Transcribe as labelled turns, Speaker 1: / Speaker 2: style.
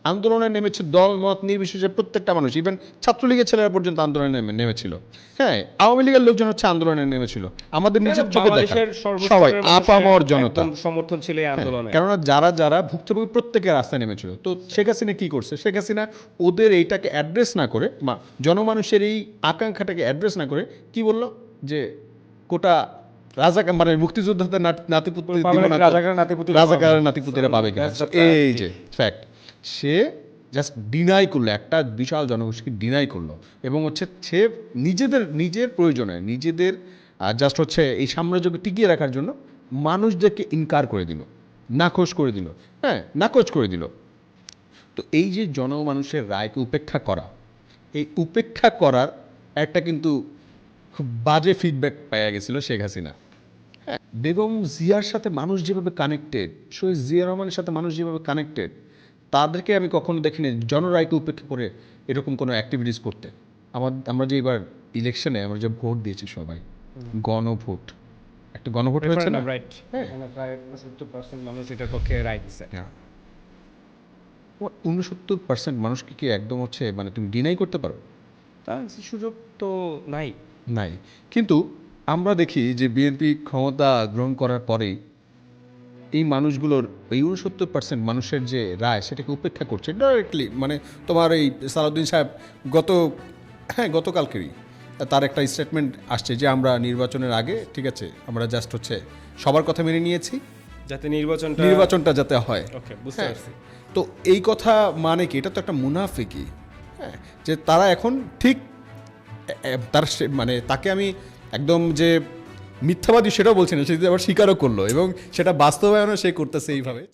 Speaker 1: আন্দোলনে নেমেছে দল মত নির্বিশেষে প্রত্যেকটা মানুষ, ইভেন ছাত্রলীগের ছেলেরা পর্যন্ত আন্দোলনে নেমেছিল। হ্যাঁ, আওয়ামী লীগের লোকজন হচ্ছে আন্দোলনে নেমেছিল, আমাদের নিজের চোখে দেখা সবাই আপামর জনতা
Speaker 2: সমর্থন ছিল এই আন্দোলনে।
Speaker 1: কেননা যারা যারা ভুক্তভোগী প্রত্যেকের রাস্তায় নেমেছিল। তো শেখ হাসিনা কি করছে? শেখ হাসিনা ওদের এইটাকে অ্যাড্রেস না করে, জনমানুষের এই আকাঙ্ক্ষাটাকে অ্যাড্রেস না করে কি বলল যে কোটা রাজাকার মানে মুক্তিযোদ্ধাদের নাতিপুতি রাজাকারের নাতিপুতিরা পাবে কিনা, এই যে ফ্যাক্ট সে জাস্ট ডিনাই করলো, একটা বিশাল জনগোষ্ঠীকে ডিনাই করলো। এবং হচ্ছে সে নিজের প্রয়োজনে নিজেদের জাস্ট হচ্ছে এই সাম্রাজ্যকে টিকিয়ে রাখার জন্য মানুষদেরকে ইনকার করে দিল, নাকচ করে দিল। হ্যাঁ, নাকচ করে দিল। তো এই যে জনমানুষের রায়কে উপেক্ষা করা, এই উপেক্ষা করার একটা কিন্তু খুব বাজে ফিডব্যাক পাওয়া গেছিল শেখ হাসিনা। হ্যাঁ, বেগম জিয়ার সাথে মানুষ যেভাবে কানেক্টেড, শহীদ জিয়া রহমানের সাথে মানুষ যেভাবে কানেক্টেড, তাদেরকে আমি কখনো দেখিনি জনরায়কে উপেক্ষা করে এরকম কোনো অ্যাক্টিভিটিস করতে। আমরা যে এবার ইলেকশনে আমরা যে ভোট দিয়েছি সবাই, গণভোট, একটা গণভোট হয়েছে না?
Speaker 2: রাইট, প্রায় 70% মানুষ এটার পক্ষে রাইট দিছে।
Speaker 1: 69% মানুষকে কি একদম হচ্ছে মানে তুমি ডিনাই করতে পারো?
Speaker 2: তার সুযোগ তো নাই।
Speaker 1: নাই। কিন্তু আমরা দেখি যে বিএনপি ক্ষমতা গ্রহণ করার পরেই এই মানুষগুলোর এই 69% মানুষের যে রায় সেটাকে উপেক্ষা করছে ডাইরেক্টলি। মানে তোমার এই সালাউদ্দিন সাহেব গতকালকেরই তার একটা স্টেটমেন্ট আসছে যে আমরা নির্বাচনের আগে ঠিক আছে আমরা জাস্ট হচ্ছে সবার কথা মেনে নিয়েছি
Speaker 2: যাতে
Speaker 1: নির্বাচনটা যাতে হয়।
Speaker 2: ওকে, বুঝতে পারছি।
Speaker 1: তো এই কথা মানে কি? এটা তো একটা মুনাফিকি। হ্যাঁ, যে তারা এখন ঠিক তার মানে তাকে আমি একদম যে মিথ্যাবাদী সেটাও বলছি না, সে আবার স্বীকারও করলো এবং সেটা বাস্তবায়নও সে করতেছে এইভাবে।